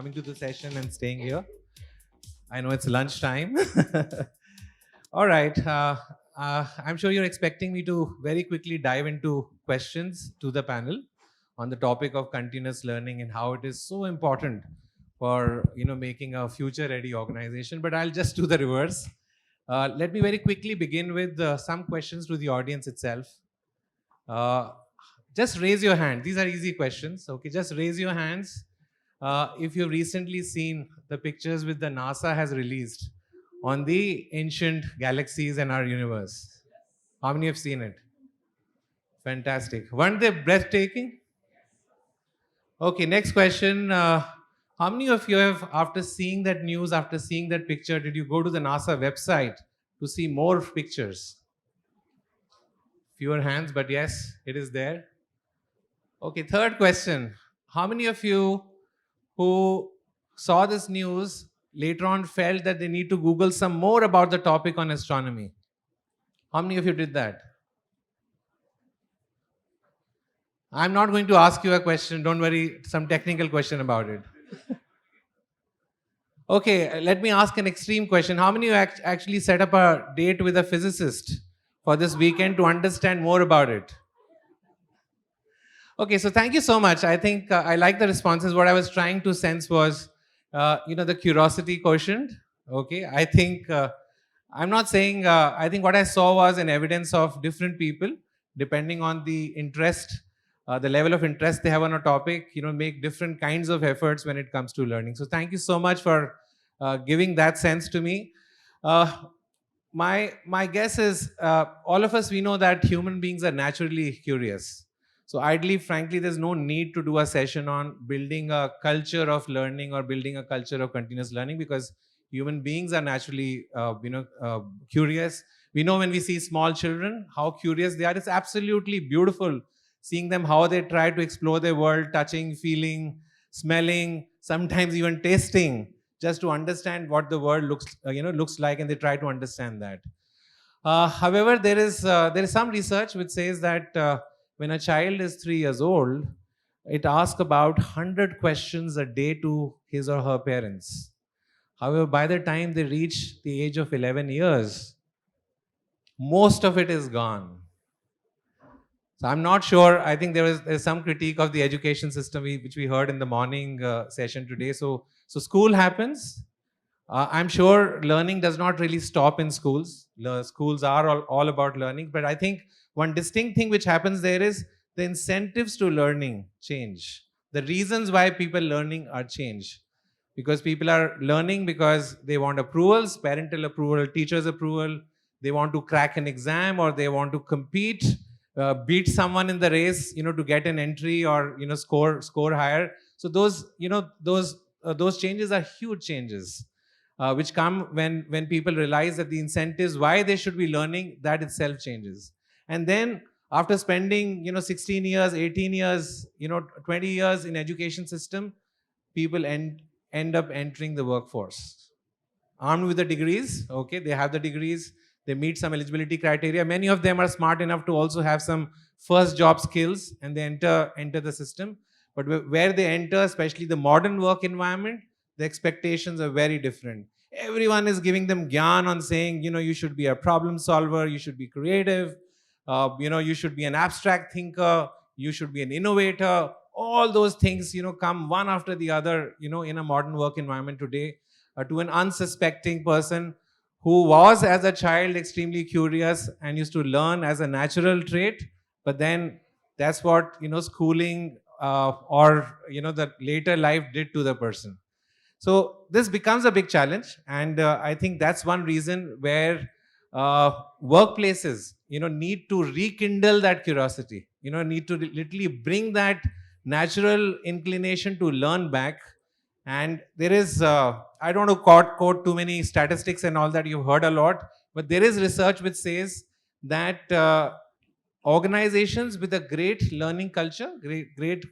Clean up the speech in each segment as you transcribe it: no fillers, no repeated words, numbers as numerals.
coming to the session and staying here. I know it's lunchtime. All right. I'm sure you're expecting me to very quickly dive into questions to the panel on the topic of continuous learning and how it is so important for making a future-ready organization. But I'll just do the reverse. Let me very quickly begin with some questions to the audience itself. Uh, just raise your hand. These are easy questions. Okay, just raise your hands if you've recently seen the pictures which the NASA has released on the ancient galaxies and our universe. How many have seen it? Fantastic. Weren't they breathtaking? Okay, next question. How many of you have, after seeing that news, after seeing that picture, did you go to the NASA website to see more pictures? Fewer hands, but yes, it is there. Okay, third question. How many of you who saw this news later on felt that they need to Google some more about the topic on astronomy? How many of you did that? I'm not going to ask you a question. Don't worry, some technical question about it. Okay, let me ask an extreme question. How many of you actually set up a date with a physicist for this weekend to understand more about it? Okay, so thank you so much. I think I like the responses. What I was trying to sense was, the curiosity quotient. Okay, I think I'm not saying. I think what I saw was an evidence of different people, depending on the interest, the level of interest they have on a topic. Make different kinds of efforts when it comes to learning. So thank you so much for giving that sense to me. Uh, my guess is all of us, we know that human beings are naturally curious. So ideally, frankly, there's no need to do a session on building a culture of learning or building a culture of continuous learning, because human beings are naturally curious. We know when we see small children how curious they are. It's absolutely beautiful seeing them, how they try to explore their world, touching, feeling, smelling, sometimes even tasting, just to understand what the world looks like, and they try to understand that. However, there is some research which says that when a child is 3 years old, it asks about 100 questions a day to his or her parents. However, by the time they reach the age of 11 years, most of it is gone. So I'm not sure. I think there's some critique of the education system which we heard in the morning session today. So school happens. I'm sure learning does not really stop in schools. Schools are all about learning, but I think one distinct thing which happens there is the incentives to learning change. The reasons why people learning are changed, because people are learning because they want approvals, parental approval, teachers' approval. They want to crack an exam, or they want to compete, beat someone in the race, to get an entry, or score higher. So those changes are huge changes, which come when people realize that the incentives why they should be learning, that itself changes. And then after spending 16 years, 18 years, 20 years in education system, people end up entering the workforce armed with the degrees. Okay, they have the degrees, they meet some eligibility criteria. Many of them are smart enough to also have some first job skills, and they enter the system. But where they enter, especially the modern work environment, the expectations are very different. Everyone is giving them gyan on saying, you should be a problem solver, you should be creative, you should be an abstract thinker, you should be an innovator. All those things, come one after the other, in a modern work environment today, to an unsuspecting person who was as a child extremely curious and used to learn as a natural trait. But then that's what schooling, or the later life did to the person. So this becomes a big challenge, and I think that's one reason where workplaces need to rekindle that curiosity, need to literally bring that natural inclination to learn back. And there is I don't want to quote too many statistics and all that, you've heard a lot, but there is research which says that organizations with a great learning culture, great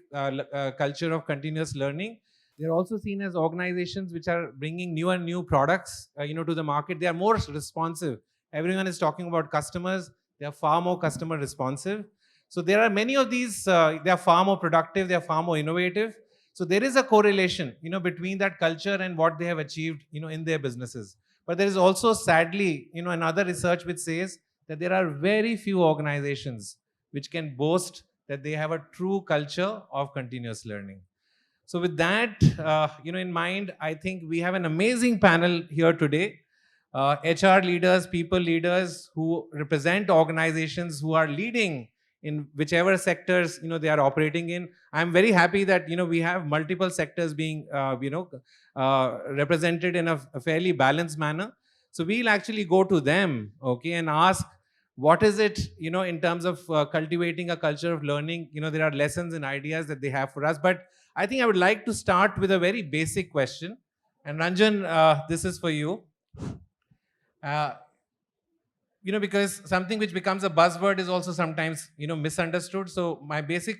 culture of continuous learning, they're also seen as organizations which are bringing new and new products, to the market. They are more responsive. Everyone is talking about customers. They are far more customer responsive. So there are many of these. They are far more productive. They are far more innovative. So there is a correlation, between that culture and what they have achieved, in their businesses. But there is also, sadly, another research which says that there are very few organizations which can boast that they have a true culture of continuous learning. So with that, in mind, I think we have an amazing panel here today. HR leaders, people leaders who represent organizations who are leading in whichever sectors they are operating in. I'm very happy that we have multiple sectors being represented in a fairly balanced manner. So we'll actually go to them, okay, and ask what is it in terms of cultivating a culture of learning. There are lessons and ideas that they have for us, but I think I would like to start with a very basic question. And Ranjan, this is for you. Uh, because something which becomes a buzzword is also sometimes, misunderstood. So my basic,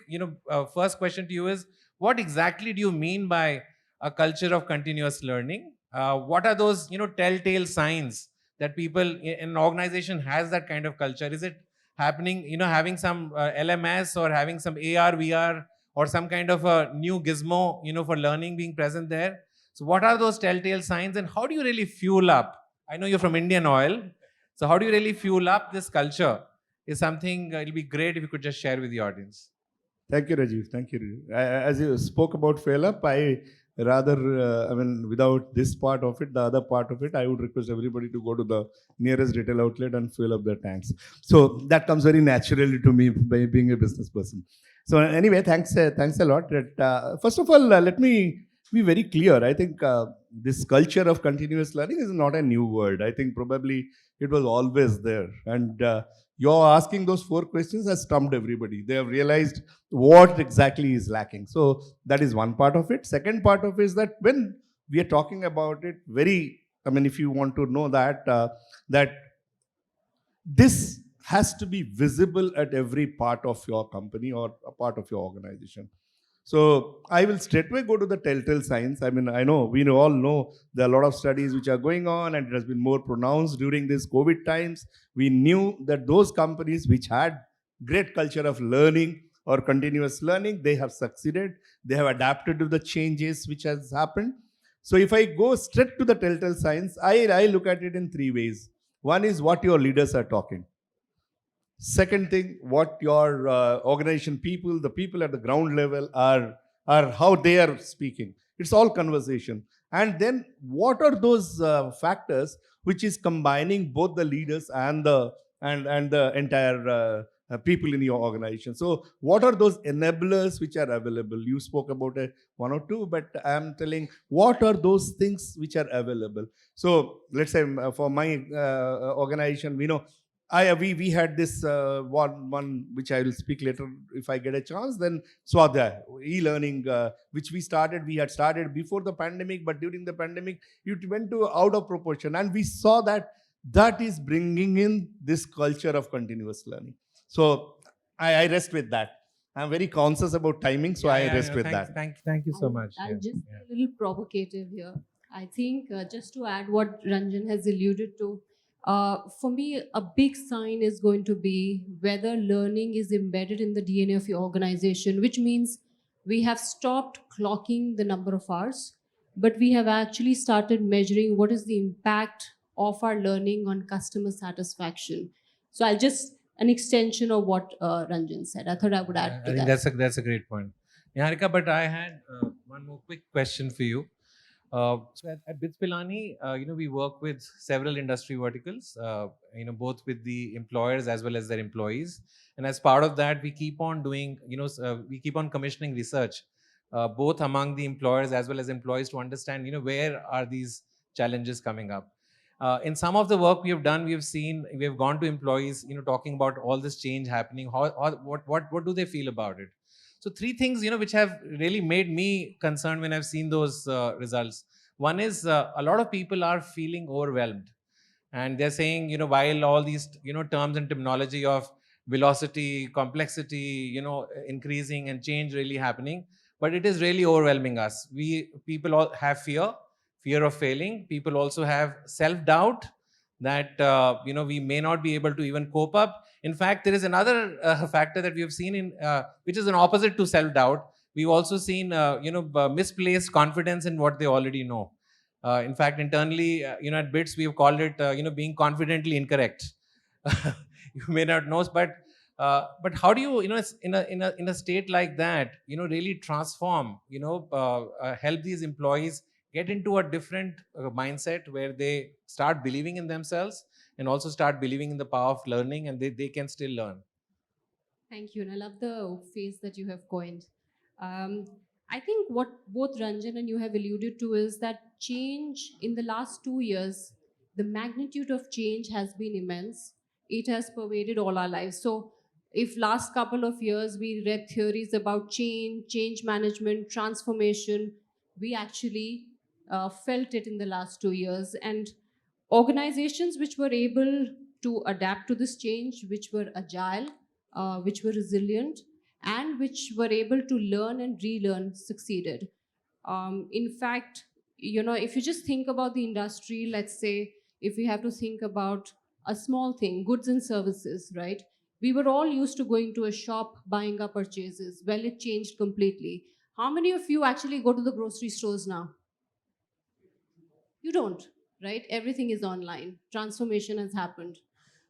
first question to you is, what exactly do you mean by a culture of continuous learning? What are those, telltale signs that people in an organization has that kind of culture? Is it happening, having some LMS or having some AR, VR, or some kind of a new gizmo, for learning being present there? So what are those telltale signs, and how do you really fuel up? I know you're from Indian Oil, so how do you really fuel up this culture? Is something it'll be great if you could just share with the audience. Thank you, Rajiv. Thank you, Rajiv. As you spoke about fail up, I rather, without this part of it, the other part of it, I would request everybody to go to the nearest retail outlet and fill up their tanks. So that comes very naturally to me by being a business person. So anyway, thanks a lot. First of all, let me be very clear. I think this culture of continuous learning is not a new word. I think probably it was always there. And you're asking those 4 questions has stumped everybody. They have realized what exactly is lacking. So that is one part of it. Second part of it is that when we are talking about it, if you want to know that, that this has to be visible at every part of your company or a part of your organization. So I will straightway go to the telltale signs. I know we all know there are a lot of studies which are going on, and it has been more pronounced during these COVID times. We knew that those companies which had great culture of learning or continuous learning, they have succeeded. They have adapted to the changes which has happened. So if I go straight to the telltale signs, I look at it in 3 ways. One is what your leaders are talking. Second thing, what your organization people, the people at the ground level are how they are speaking. It's all conversation. And then what are those factors which is combining both the leaders and the entire people in your organization? So what are those enablers which are available? You spoke about one or two, but I'm telling what are those things which are available. So let's say for my organization, we had this one which I will speak later if I get a chance. Then Swadhyay e-learning, which we had started before the pandemic, but during the pandemic it went to out of proportion, and we saw that is bringing in this culture of continuous learning. So I rest with that. I'm very conscious about timing, so I rest with that. Thank you so much. I'll just be a little provocative here. I think just to add what Ranjan has alluded to, for me, a big sign is going to be whether learning is embedded in the DNA of your organization, which means we have stopped clocking the number of hours, but we have actually started measuring what is the impact of our learning on customer satisfaction. So I'll just an extension of what Ranjan said. I thought I would add to I think that. that's a great point. Niharika, but I had one more quick question for you. So at BITS Pilani, we work with several industry verticals, both with the employers as well as their employees. And as part of that, we keep on doing, we keep on commissioning research, both among the employers as well as employees to understand, where are these challenges coming up. In some of the work we have done, we have gone to employees, talking about all this change happening. What do they feel about it? So 3 things, which have really made me concerned when I've seen those results. One is a lot of people are feeling overwhelmed, and they're saying, while all these, terms and terminology of velocity, complexity, increasing and change really happening, but it is really overwhelming us. People all have fear of failing. People also have self-doubt that, we may not be able to even cope up. In fact, there is another factor that we have seen which is an opposite to self-doubt, we've also seen misplaced confidence in what they already know. In fact, internally, at BITS, we've called it being confidently incorrect. You may not know, but how do you, in a state like that, really transform, help these employees get into a different mindset where they start believing in themselves and also start believing in the power of learning, and they can still learn. Thank you, and I love the phrase that you have coined. Um, I think what both Ranjan and you have alluded to is that change in the last 2 years, the magnitude of change has been immense. It has pervaded all our lives. So, if last couple of years we read theories about change, change management, transformation, we actually felt it in the last 2 years. And organizations which were able to adapt to this change, which were agile, which were resilient, and which were able to learn and relearn succeeded. In fact, if you just think about the industry, let's say if we have to think about a small thing, goods and services, right? We were all used to going to a shop, buying our purchases. Well, it changed completely. How many of you actually go to the grocery stores now? You don't, right? Everything is online. Transformation has happened.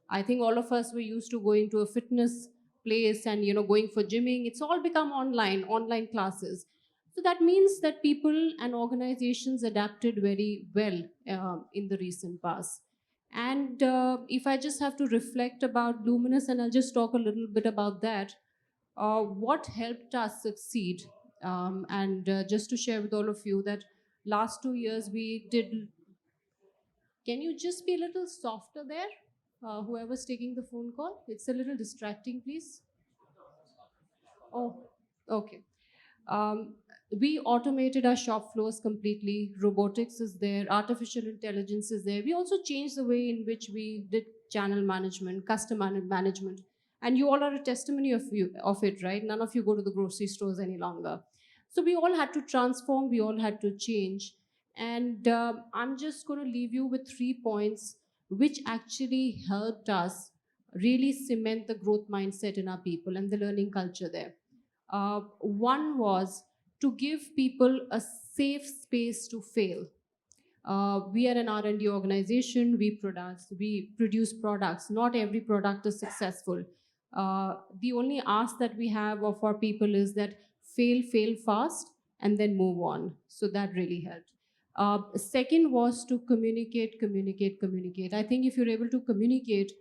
I think all of us were used to going to a fitness place and going for gymming. It's all become online classes. So that means that people and organizations adapted very well in the recent past. And if I just have to reflect about Luminous, and I'll just talk a little bit about that, what helped us succeed, and just to share with all of you that last 2 years we did. Can you just be a little softer there? Whoever's taking the phone call, it's a little distracting, please. Oh, okay. Um, we automated our shop floors completely. Robotics is there, artificial intelligence is there. We also changed the way in which we did channel management, customer management. And you all are a testimony of it, right? None of you go to the grocery stores any longer. So we all had to transform, we all had to change. And I'm just going to leave you with 3 points which actually helped us really cement the growth mindset in our people and the learning culture there. One was to give people a safe space to fail. We are an R&D organization. We produce products. Not every product is successful. The only ask that we have of our people is that fail fast, and then move on. So that really helped. Second was to communicate. I think if you're able to communicate,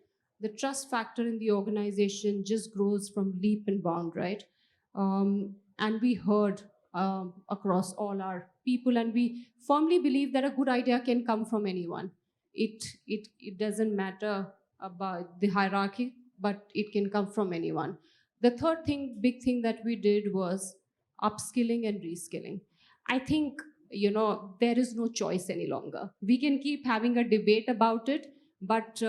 the trust factor in the organization just grows from leap and bound, right? And we heard across all our people, and we firmly believe that a good idea can come from anyone. It doesn't matter about the hierarchy, but it can come from anyone. The third thing, big thing that we did was upskilling and reskilling. I think there is no choice any longer. We can keep having a debate about it, but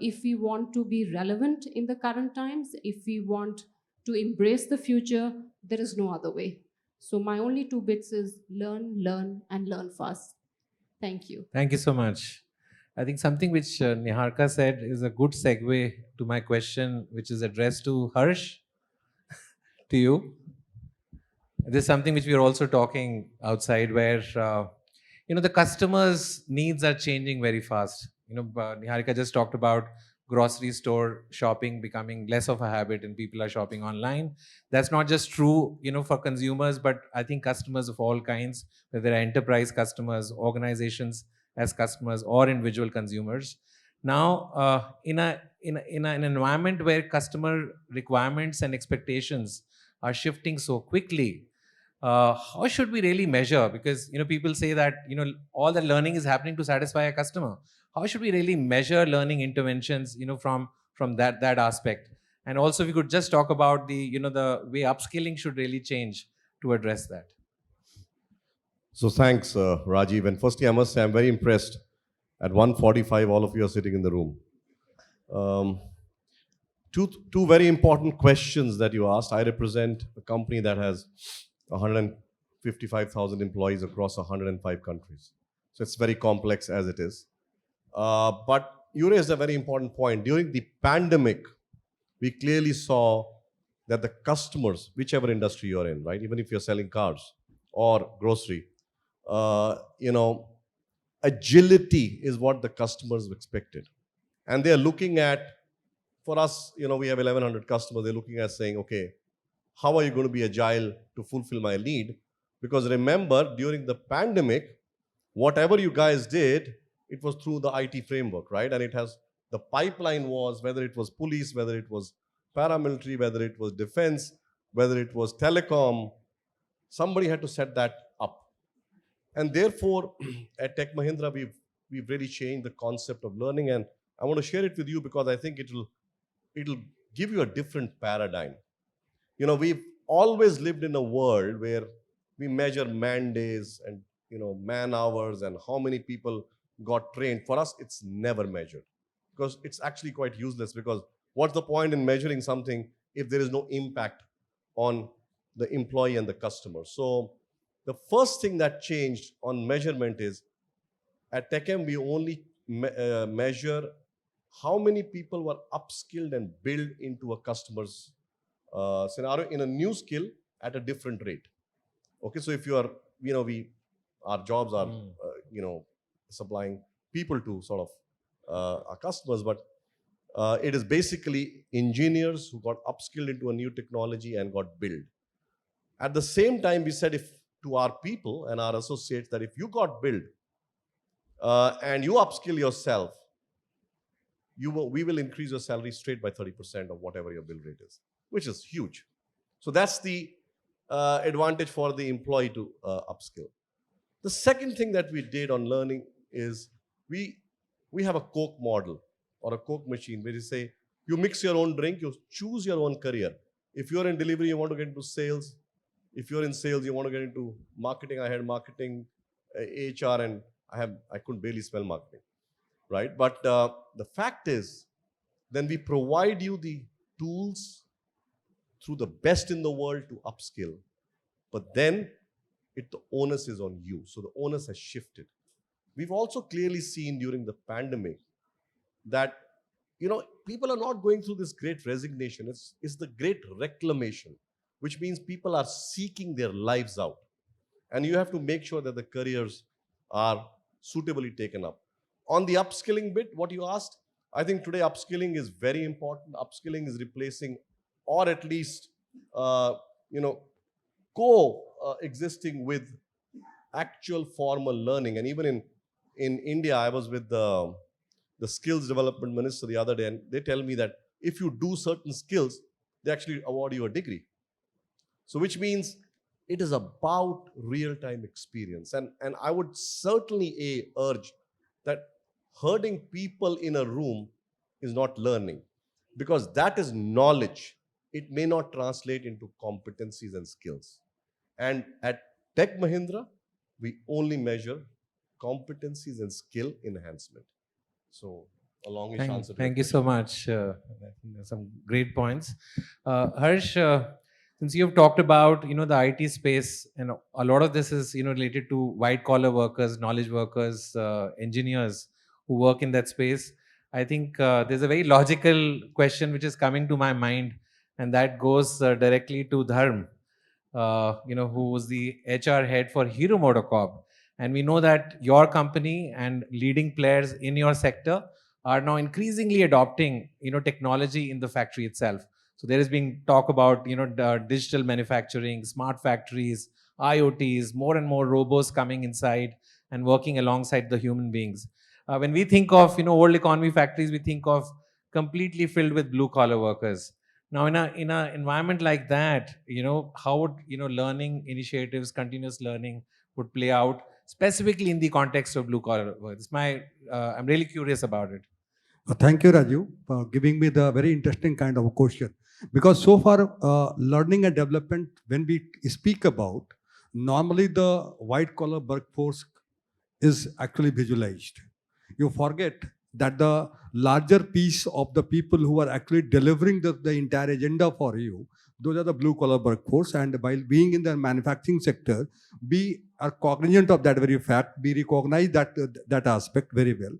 if we want to be relevant in the current times, if we want to embrace the future, there is no other way. So my only 2 bits is learn, and learn fast. Thank you. Thank you so much. I think something which Niharika said is a good segue to my question, which is addressed to Harsh, to you. This is something which we are also talking outside, where the customers' needs are changing very fast. Niharika just talked about grocery store shopping becoming less of a habit, and people are shopping online. That's not just true, for consumers, but I think customers of all kinds, whether they're enterprise customers, organizations as customers, or individual consumers. Now, in an environment where customer requirements and expectations are shifting so quickly, how should we really measure? Because people say that all the learning is happening to satisfy a customer. How should we really measure learning interventions from that aspect? And also, if we could just talk about the way upskilling should really change to address that. So thanks, Rajiv. And firstly, I must say I'm very impressed. At 1:45, all of you are sitting in the room. Two very important questions that you asked. I represent a company that has 155,000 employees across 105 countries. So it's very complex as it is. But you raised a very important point. During the pandemic, we clearly saw that the customers, whichever industry you're in, right, even if you're selling cars or grocery, you know, agility is what the customers expected. And they're looking at, for us, you know, we have 1,100 customers. They're looking at saying, okay, how are you going to be agile to fulfill my need? Because remember, during the pandemic, whatever you guys did, it was through the IT framework, right? And it has, the pipeline was, whether it was police, whether it was paramilitary, whether it was defense, whether it was telecom, somebody had to set that up. And therefore, at Tech Mahindra, we've really changed the concept of learning. And I want to share it with you because I think it'll give you a different paradigm. You know, we've always lived in a world where we measure man days and, you know, man hours and how many people got trained. For us, it's never measured because it's actually quite useless, because what's the point in measuring something if there is no impact on the employee and the customer? So the first thing that changed on measurement is, at TechM, we only measure how many people were upskilled and built into a customer's scenario in a new skill at a different rate. Okay, so if you are, you know, our jobs are, you know, supplying people to sort of our customers, but it is basically engineers who got upskilled into a new technology and got built. At the same time, we said, if to our people and our associates, that if you got built and you upskill yourself, we will increase your salary straight by 30% of whatever your bill rate is, which is huge. So that's the advantage for the employee to upskill. The second thing that we did on learning is we have a Coke model or a Coke machine where you say, you mix your own drink, you choose your own career. If you're in delivery, you want to get into sales. If you're in sales, you want to get into marketing. I had marketing, HR, and I couldn't barely spell marketing, right? But the fact is, then we provide you the tools through the best in the world to upskill. But then the onus is on you. So the onus has shifted. We've also clearly seen during the pandemic that, you know, people are not going through this great resignation. It's the great reclamation, which means people are seeking their lives out. And you have to make sure that the careers are suitably taken up. On the upskilling bit, what you asked, I think today upskilling is very important. Upskilling is replacing, or at least, you know, co-existing with actual formal learning. And even in India, I was with the skills development minister the other day, and they tell me that if you do certain skills, they actually award you a degree. So which means it is about real-time experience. And I would certainly urge that herding people in a room is not learning, because that is knowledge. It may not translate into competencies and skills. And at Tech Mahindra, we only measure competencies and skill enhancement. So a longish answer to Thank your you so question. much. I think there's some great points. Harsh, since you've talked about, you know, the IT space, and a lot of this is, you know, related to white collar workers, knowledge workers, engineers who work in that space. I think there's a very logical question which is coming to my mind, and that goes directly to Dharm, you know, who was the HR head for Hero MotoCorp. And we know that your company and leading players in your sector are now increasingly adopting, you know, technology in the factory itself. So there is being talk about, you know, digital manufacturing, smart factories, IoTs, more and more robots coming inside and working alongside the human beings. When we think of, you know, old economy factories, we think of completely filled with blue collar workers. Now, in a environment like that, you know, how would, you know, learning initiatives, continuous learning would play out specifically in the context of blue collar work? I'm really curious about it. Thank you, Raju, for giving me the very interesting kind of a question. Because so far, learning and development, when we speak about, normally the white collar workforce is actually visualized. You forget that the larger piece of the people who are actually delivering the entire agenda for you, those are the blue collar workforce. And while being in the manufacturing sector, we are cognizant of that very fact. We recognize that aspect very well.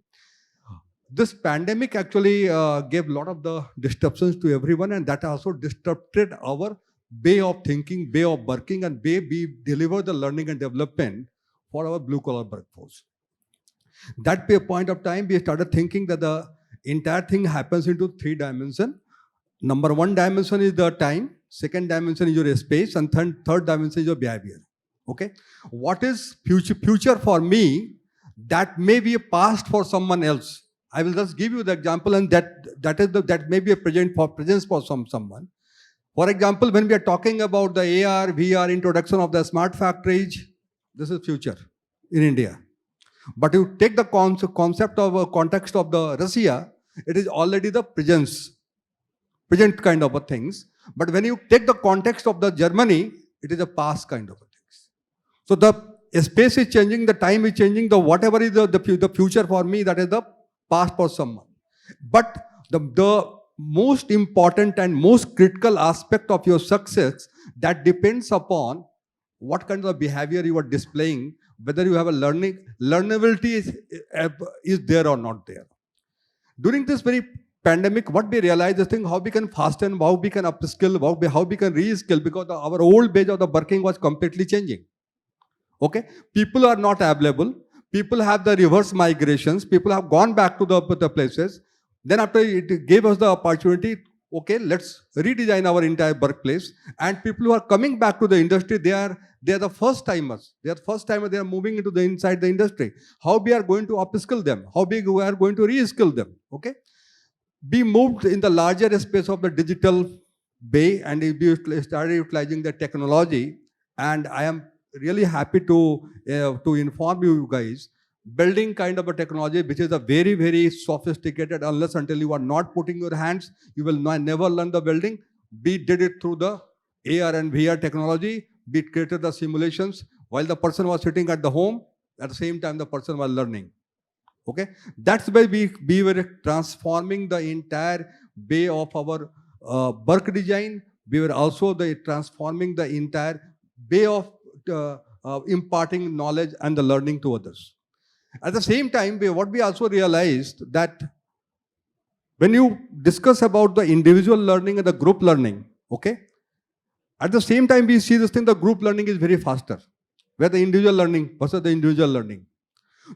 this pandemic actually gave a lot of the disruptions to everyone, and that also disrupted our way of thinking, way of working, and way we deliver the learning and development for our blue collar workforce. That point of time, we started thinking that the entire thing happens into 3 dimensions. Number 1 dimension is the time, second dimension is your space, and third dimension is your behavior. Okay, what is future for me? That may be a past for someone else. I will just give you the example, and that may be a presence for someone. For example, when we are talking about the AR, VR introduction of the smart factories, this is future in India. But you take the concept of context of the Russia, it is already the present kind of a things. But when you take the context of the Germany, it is a past kind of a things. So the space is changing, the time is changing, the whatever is the future for me, that is the past for someone. But the most important and most critical aspect of your success, that depends upon what kind of behavior you are displaying, whether you have a learnability is there or not there. During this very pandemic, what we realized is how we can fasten, how we can upskill, how we can reskill, because our old base of the working was completely changing. Okay, people are not available. People have the reverse migrations. People have gone back to the places. Then after it gave us the opportunity, okay, let's redesign our entire workplace. And people who are coming back to the industry, they are the first timers. They are moving into the inside the industry. How we are going to upskill them? How we are going to reskill them? Okay, we moved in the larger space of the digital bay, and we started utilizing the technology. And I am really happy to inform you guys, building kind of a technology which is a very, very sophisticated. Unless until you are not putting your hands, you will never learn the building. We did it through the AR and VR technology. We created the simulations while the person was sitting at the home. At the same time, the person was learning. Okay, that's why we were transforming the entire way of our work design. We were also transforming the entire way of imparting knowledge and the learning to others. At the same time, what we also realized, that when you discuss about the individual learning and the group learning, okay, at the same time we see this thing, the group learning is very faster, where the individual learning versus the individual learning.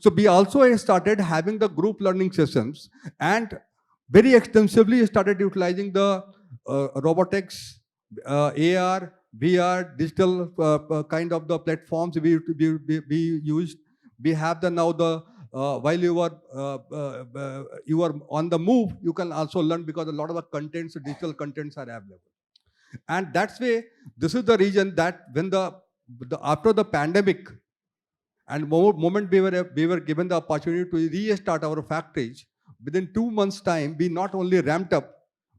So we also started having the group learning sessions, and very extensively started utilizing the robotics, AR, VR, digital kind of the platforms we used. We have now while you are on the move, you can also learn, because a lot of the contents, digital contents are available. And that's way, this is the reason that when after the pandemic, and moment we were given the opportunity to restart our factories, within 2 months' time, we not only ramped up,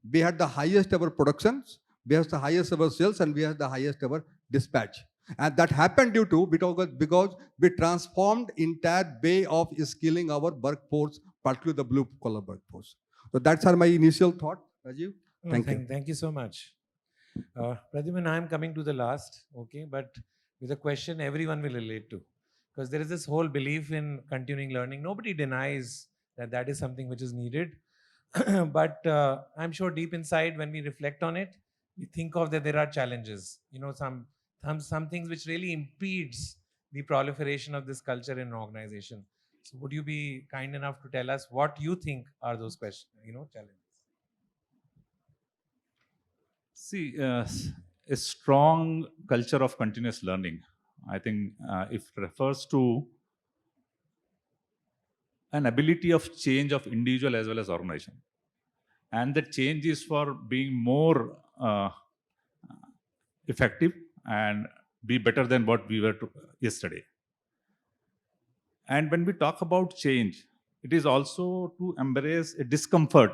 we had the highest ever productions, we had the highest ever sales, and we had the highest ever dispatch. And that happened because we transformed entire way of skilling our workforce, particularly the blue collar workforce. So that's my initial thought, Rajiv. Thank you so much. Pradyuman, I'm coming to the last, okay, but with a question everyone will relate to. Because there is this whole belief in continuing learning. Nobody denies that is something which is needed. But I'm sure deep inside, when we reflect on it, we think of that there are challenges. Some things which really impedes the proliferation of this culture in an organization. So would you be kind enough to tell us what you think are those challenges? See, a strong culture of continuous learning, I think it refers to an ability of change of individual as well as organization. And the change is for being more effective and be better than what we were yesterday. And when we talk about change, it is also to embrace a discomfort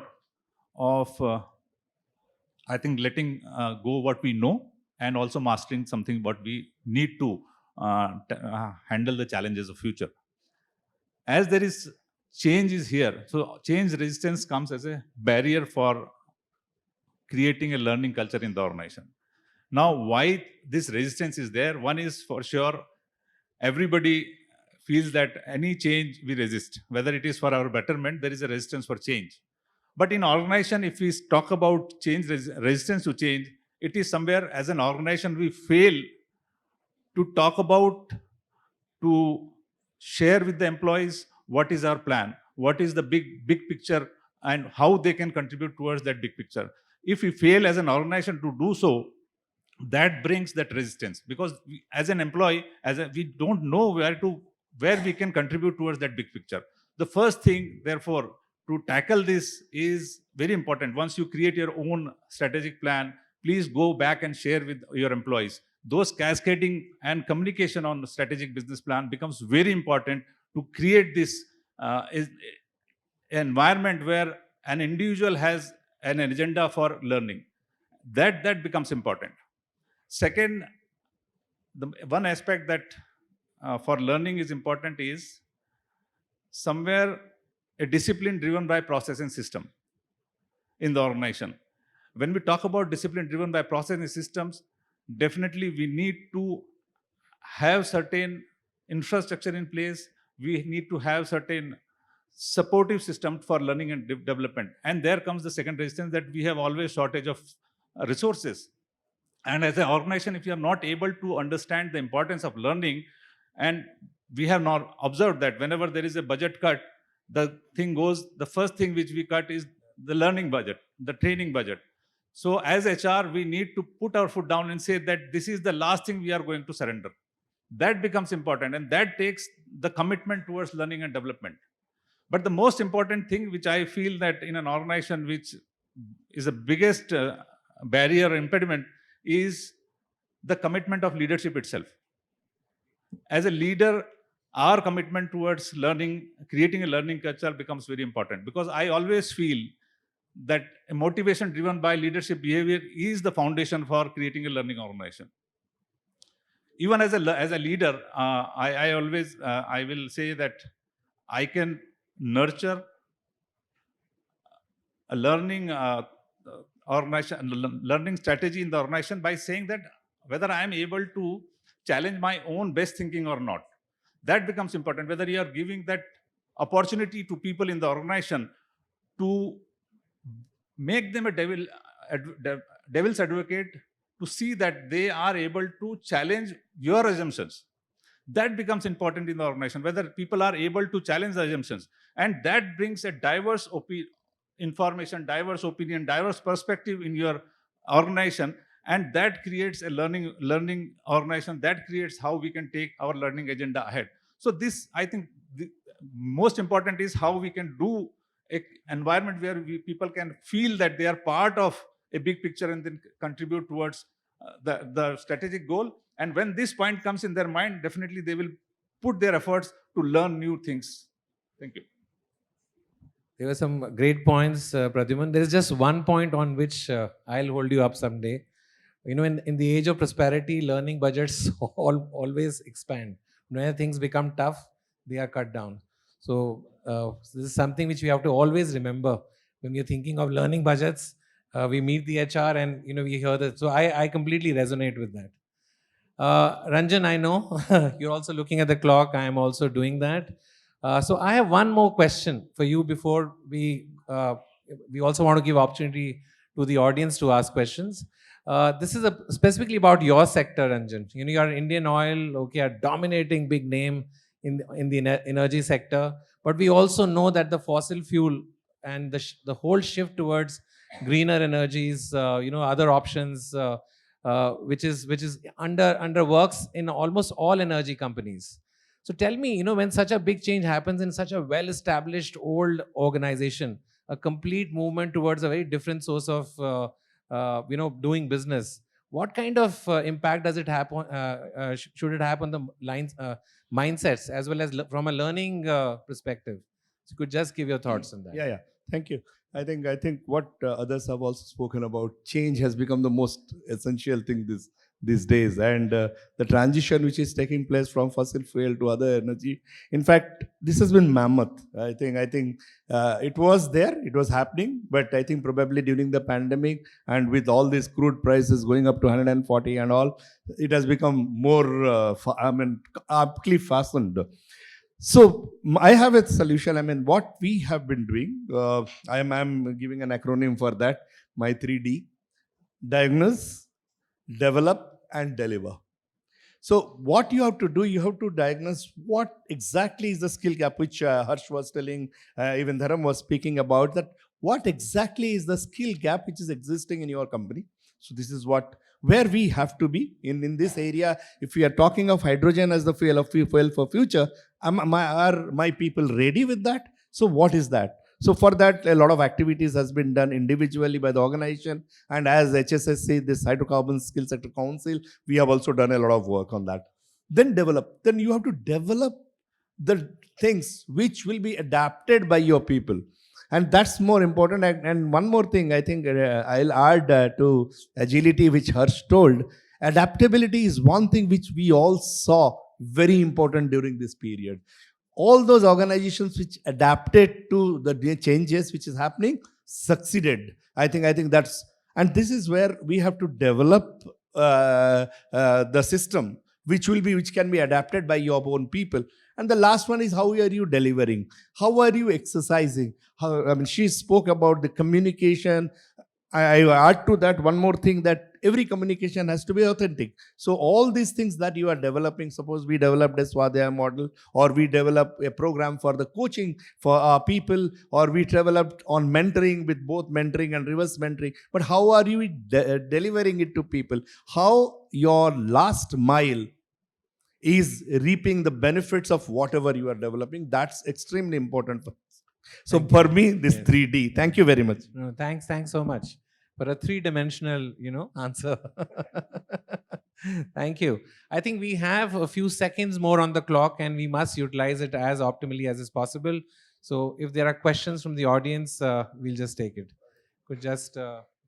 of, I think, letting go what we know, and also mastering something what we need to handle the challenges of future. As there is change is here, so change resistance comes as a barrier for creating a learning culture in the organization. Now, why this resistance is there? One is for sure, everybody feels that any change we resist, whether it is for our betterment, there is a resistance for change. But in organization, if we talk about change, resistance to change, it is somewhere as an organization we fail to talk about, to share with the employees what is our plan, what is the big picture, and how they can contribute towards that big picture. If we fail as an organization to do so, that brings that resistance, because we, as an employee, we don't know where we can contribute towards that big picture. The first thing, therefore, to tackle this is very important. Once you create your own strategic plan, please go back and share with your employees. Those cascading and communication on the strategic business plan becomes very important to create this environment where an individual has an agenda for learning. That becomes important. Second, the one aspect that for learning is important is somewhere a discipline driven by process and system in the organization. When we talk about discipline driven by process and systems, definitely we need to have certain infrastructure in place. We need to have certain supportive system for learning and development. And there comes the second resistance, that we have always shortage of resources. And as an organization, if you are not able to understand the importance of learning, and we have not observed that whenever there is a budget cut, the first thing which we cut is the learning budget, the training budget. So as HR, we need to put our foot down and say that this is the last thing we are going to surrender. That becomes important, and that takes the commitment towards learning and development. But the most important thing, which I feel that in an organization which is the biggest barrier or impediment, is the commitment of leadership itself. As a leader, our commitment towards learning, creating a learning culture becomes very important, because I always feel that a motivation driven by leadership behavior is the foundation for creating a learning organization. Even as a leader, I always I will say that I can nurture a learning organization, learning strategy in the organization by saying that whether I am able to challenge my own best thinking or not. That becomes important. Whether you are giving that opportunity to people in the organization to make them a devil's advocate, to see that they are able to challenge your assumptions. That becomes important in the organization, whether people are able to challenge the assumptions. And that brings a diverse information, diverse opinion, diverse perspective in your organization. And that creates a learning organization. That creates how we can take our learning agenda ahead. So this, I think, the most important is how we can do an environment where people can feel that they are part of a big picture and then contribute towards the strategic goal. And when this point comes in their mind, definitely they will put their efforts to learn new things. Thank you. There were some great points, Pradyuman. There is just one point on which I'll hold you up someday. You know, in the age of prosperity, learning budgets always expand. When things become tough, they are cut down. So this is something which we have to always remember when we're thinking of learning budgets. We meet the HR and we hear that. So I completely resonate with that. Ranjan, I know you're also looking at the clock. I am also doing that. So I have one more question for you before we also want to give opportunity to the audience to ask questions. This is specifically about your sector, Ranjan. You are Indian Oil, okay, a dominating big name in the energy sector. But we also know that the fossil fuel and the whole shift towards greener energies, other options, which is under works in almost all energy companies. So tell me, when such a big change happens in such a well-established old organization, a complete movement towards a very different source of doing business, what kind of impact does it happen? Should it have on the mindsets as well as from a learning perspective? So you could just give your thoughts on that. Yeah. Thank you. I think what others have also spoken about, change has become the most essential thing these days, and the transition which is taking place from fossil fuel to other energy. In fact, this has been mammoth. I think it was there, it was happening, but I think probably during the pandemic and with all these crude prices going up to 140 and all, it has become more aptly fastened. So I have a solution. I mean, what we have been doing, I'm giving an acronym for that, my 3D: diagnose, develop, and deliver. So what you have to do, you have to diagnose what exactly is the skill gap, which Harsh was telling, even Dharam was speaking about, that what exactly is the skill gap which is existing in your company. So this is where we have to be in this area. If we are talking of hydrogen as the fuel for future, are my people ready with that? So what is that? So for that, a lot of activities has been done individually by the organization. And as HSSC, this Hydrocarbon Skill Sector Council, we have also done a lot of work on that. Then develop. Then you have to develop the things which will be adapted by your people. And that's more important. And one more thing, I think I'll add to agility, which Harsh told. Adaptability is one thing which we all saw very important during this period. All those organizations which adapted to the changes which is happening succeeded. I think that's, and this is where we have to develop the system which can be adapted by your own people. And the last one is, how are you delivering? How are you exercising? I mean, she spoke about the communication. I add to that one more thing, that every communication has to be authentic. So all these things that you are developing, suppose we developed a Swadhyaya model, or we develop a program for the coaching for our people, or we developed on mentoring with both mentoring and reverse mentoring. But how are you delivering it to people? How your last mile is reaping the benefits of whatever you are developing? That's extremely important for us. So Thank for you. me, this Yes. 3D. Thank you very much. No, thanks so much for a three-dimensional, answer. Thank you. I think we have a few seconds more on the clock, and we must utilize it as optimally as is possible. So if there are questions from the audience, we'll just take it. Could just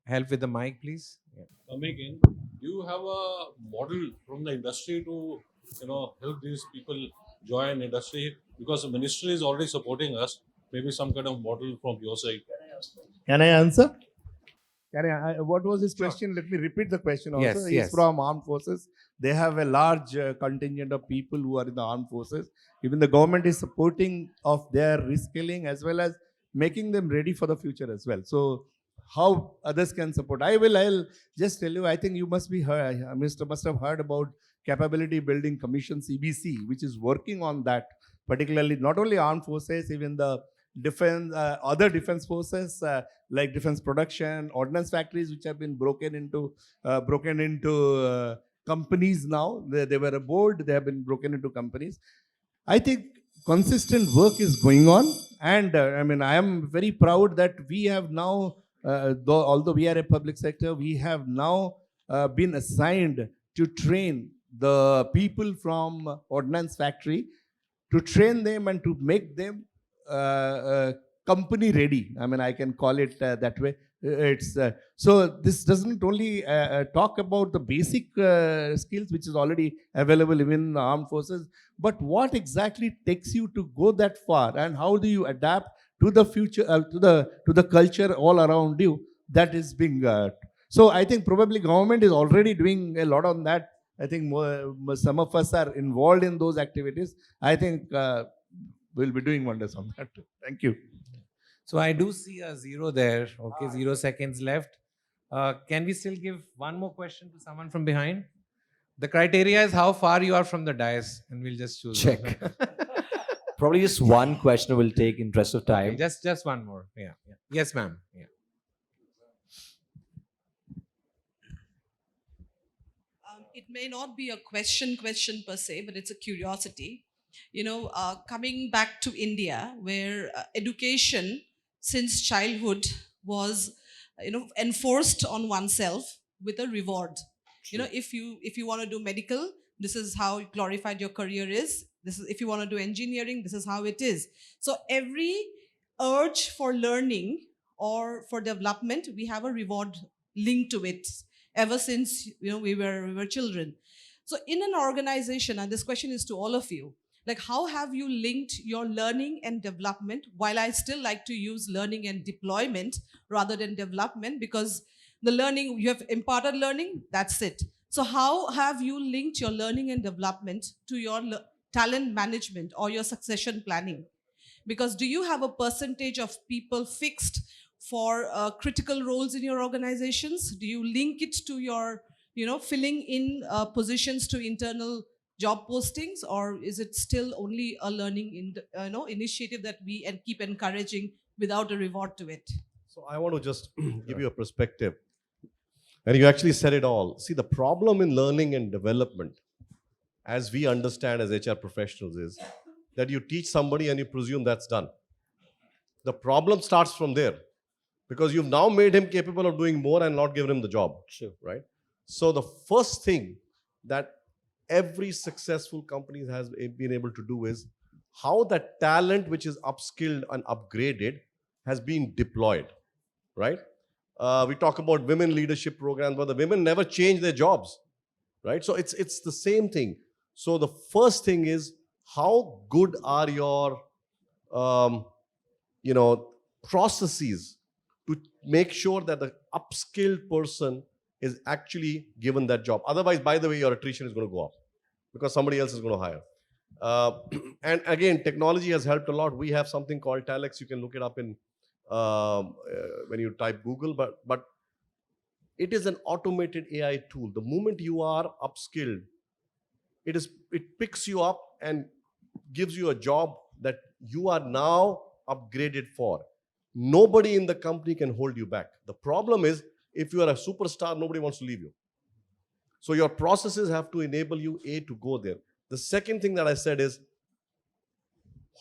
help with the mic, please? Yeah. Coming in, do you have a model from the industry to help these people join industry? Because the ministry is already supporting us. Maybe some kind of model from your side. Can I answer? What was his question? Let me repeat the question also. Yes, He's yes. from armed forces. They have a large contingent of people who are in the armed forces. Even the government is supporting of their reskilling, as well as making them ready for the future as well. So how others can support? I'll just tell you, I think you must have heard about Capability Building Commission, CBC, which is working on that, particularly not only armed forces, even the defense, other defense forces, like defense production, ordnance factories, which have been broken into companies now. They were a board, they have been broken into companies. I think consistent work is going on. And I am very proud that we have now, although we are a public sector, we have now been assigned to train the people from ordnance factory, to train them and to make them company ready. I can call it that way. It's so this doesn't only talk about the basic skills which is already available even in the armed forces, but what exactly takes you to go that far, and how do you adapt to the future, to the culture all around you, that is being so I think probably government is already doing a lot on that. I think some of us are involved in those activities. I think we'll be doing wonders on that. Thank you. So I do see a 0 there. Okay, 0 seconds left. Can we still give one more question to someone from behind? The criteria is how far you are from the dais, and we'll just choose. Check. Probably just one question will take interest of time. Okay, just one more. Yeah. Yes, ma'am. Yeah. It may not be a question per se, but it's a curiosity. Coming back to India, where education since childhood was, enforced on oneself with a reward. If you want to do medical, this is how glorified your career is. This is, if you want to do engineering, this is how it is. So every urge for learning or for development, we have a reward linked to it ever since we were children. So in an organization, and this question is to all of you, like, how have you linked your learning and development? While I still like to use learning and deployment rather than development, because the learning, you have imparted learning, that's it. So how have you linked your learning and development to your talent management or your succession planning? Because do you have a percentage of people fixed for critical roles in your organizations? Do you link it to your, filling in positions to internal job postings, or is it still only a learning initiative that we keep encouraging without a reward to it? So I want to just give you a perspective. And you actually said it all. See, the problem in learning and development, as we understand as HR professionals, is that you teach somebody and you presume that's done. The problem starts from there, because you've now made him capable of doing more and not given him the job. Sure. Right? So the first thing that every successful company has been able to do is how that talent which is upskilled and upgraded has been deployed. Right? We talk about women leadership programs, but the women never change their jobs. Right? So it's the same thing. So the first thing is, how good are your processes to make sure that the upskilled person is actually given that job. Otherwise, by the way, your attrition is going to go up because somebody else is going to hire. And again, technology has helped a lot. We have something called Talex. You can look it up in when you type Google, but it is an automated AI tool. The moment you are upskilled, it picks you up and gives you a job that you are now upgraded for. Nobody in the company can hold you back. The problem is, if you are a superstar, nobody wants to leave you. So your processes have to enable you, to go there. The second thing that I said is,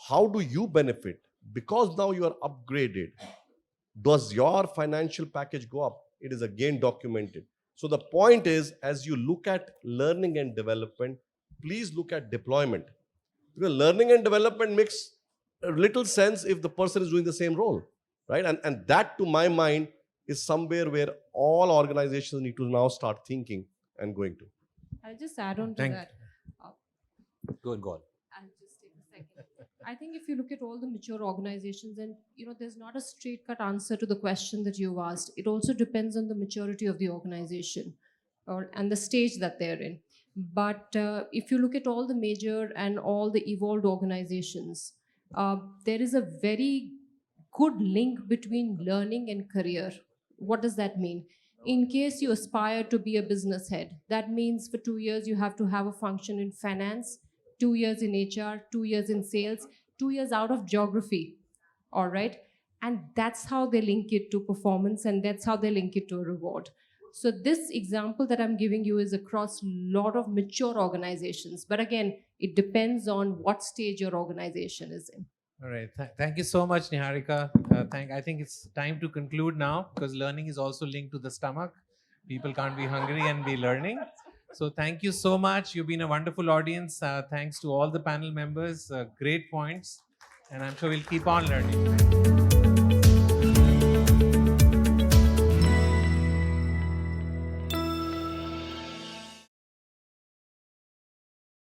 how do you benefit? Because now you are upgraded, does your financial package go up? It is again documented. So the point is, as you look at learning and development, please look at deployment. Because learning and development makes little sense if the person is doing the same role, right? And that, to my mind, is somewhere where all organizations need to now start thinking and going to. I'll just add on to Thank- that. Go on. I'll just take a second. I think if you look at all the mature organizations, and there's not a straight cut answer to the question that you asked. It also depends on the maturity of the organization and the stage that they're in. But if you look at all the major and all the evolved organizations, there is a very good link between learning and career. What does that mean? In case you aspire to be a business head, that means for 2 years you have to have a function in finance, 2 years in HR, 2 years in sales, 2 years out of geography. All right. And that's how they link it to performance, and that's how they link it to a reward. So this example that I'm giving you is across a lot of mature organizations. But again, it depends on what stage your organization is in. All right. Thank you so much, Niharika. I think it's time to conclude now, because learning is also linked to the stomach. People can't be hungry and be learning. So thank you so much. You've been a wonderful audience. Thanks to all the panel members. Great points. And I'm sure we'll keep on learning.